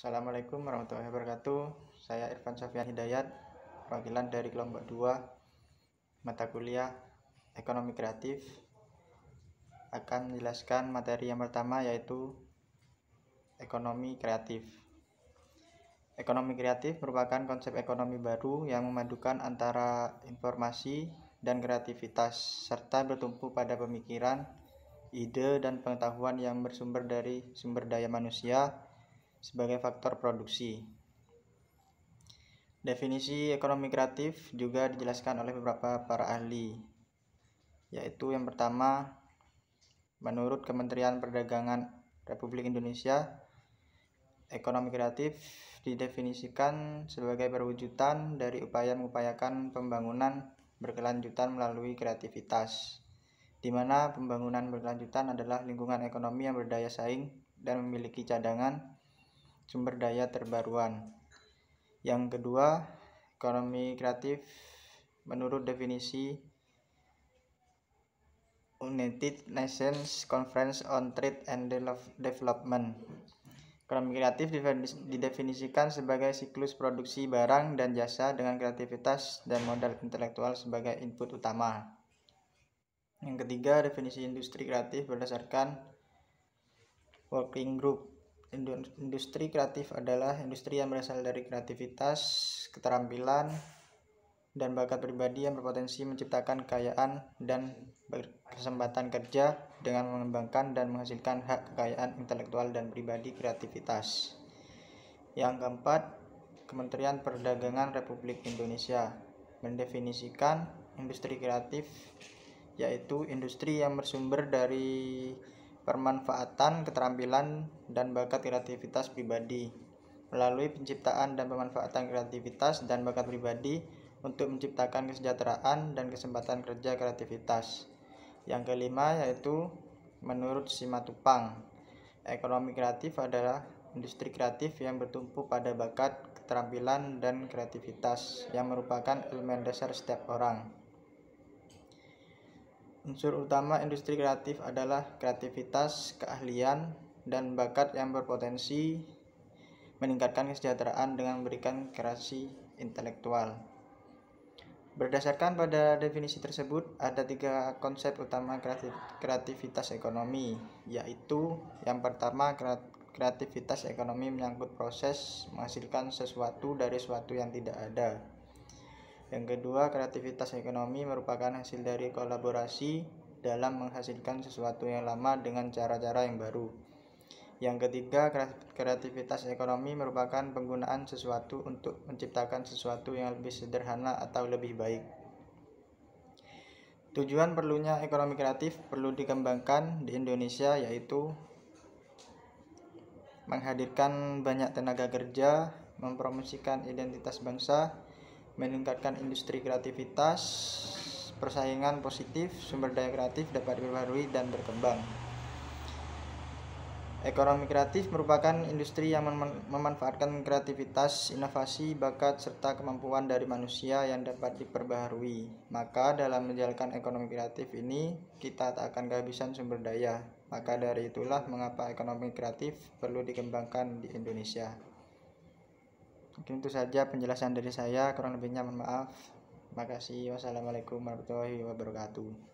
Assalamualaikum warahmatullahi wabarakatuh. Saya Irfan Sofyan Hidayat, perwakilan dari kelompok 2 mata kuliah Ekonomi Kreatif. Akan menjelaskan materi yang pertama, yaitu ekonomi kreatif. Ekonomi kreatif merupakan konsep ekonomi baru yang memadukan antara informasi dan kreativitas, serta bertumpu pada pemikiran, ide, dan pengetahuan yang bersumber dari sumber daya manusia sebagai faktor produksi. Definisi ekonomi kreatif juga dijelaskan oleh beberapa para ahli, yaitu yang pertama, menurut Kementerian Perdagangan Republik Indonesia, ekonomi kreatif didefinisikan sebagai perwujudan dari upaya mengupayakan pembangunan berkelanjutan melalui kreativitas, di mana pembangunan berkelanjutan adalah lingkungan ekonomi yang berdaya saing dan memiliki cadangan sumber daya terbaruan. Yang kedua, ekonomi kreatif menurut definisi United Nations Conference on Trade and Development. Ekonomi kreatif didefinisikan sebagai siklus produksi barang dan jasa dengan kreativitas dan modal intelektual sebagai input utama. Yang ketiga, definisi industri kreatif berdasarkan working group. Industri kreatif adalah industri yang berasal dari kreativitas, keterampilan, dan bakat pribadi yang berpotensi menciptakan kekayaan dan kesempatan kerja dengan mengembangkan dan menghasilkan hak kekayaan intelektual dan pribadi kreativitas. Yang keempat, Kementerian Perdagangan Republik Indonesia mendefinisikan industri kreatif, yaitu industri yang bersumber dari permanfaatan keterampilan dan bakat kreativitas pribadi melalui penciptaan dan pemanfaatan kreativitas dan bakat pribadi untuk menciptakan kesejahteraan dan kesempatan kerja kreativitas. Yang kelima, yaitu menurut Simatupang, ekonomi kreatif adalah industri kreatif yang bertumpu pada bakat, keterampilan, dan kreativitas yang merupakan elemen dasar setiap orang. Unsur utama industri kreatif adalah kreativitas, keahlian, dan bakat yang berpotensi meningkatkan kesejahteraan dengan memberikan kreasi intelektual. Berdasarkan pada definisi tersebut, ada 3 konsep utama kreativitas ekonomi, yaitu yang pertama, kreativitas ekonomi menyangkut proses menghasilkan sesuatu dari sesuatu yang tidak ada. Yang kedua, kreativitas ekonomi merupakan hasil dari kolaborasi dalam menghasilkan sesuatu yang lama dengan cara-cara yang baru. Yang ketiga, kreativitas ekonomi merupakan penggunaan sesuatu untuk menciptakan sesuatu yang lebih sederhana atau lebih baik. Tujuan perlunya ekonomi kreatif perlu dikembangkan di Indonesia, yaitu menghadirkan banyak tenaga kerja, mempromosikan identitas bangsa, meningkatkan industri kreativitas, persaingan positif, sumber daya kreatif dapat diperbarui dan berkembang. Ekonomi kreatif merupakan industri yang memanfaatkan kreativitas, inovasi, bakat, serta kemampuan dari manusia yang dapat diperbaharui. Maka dalam menjalankan ekonomi kreatif ini, kita tak akan kehabisan sumber daya. Maka dari itulah mengapa ekonomi kreatif perlu dikembangkan di Indonesia. Mungkin itu saja penjelasan dari saya, kurang lebihnya mohon maaf. Terima kasih. Wassalamualaikum warahmatullahi wabarakatuh.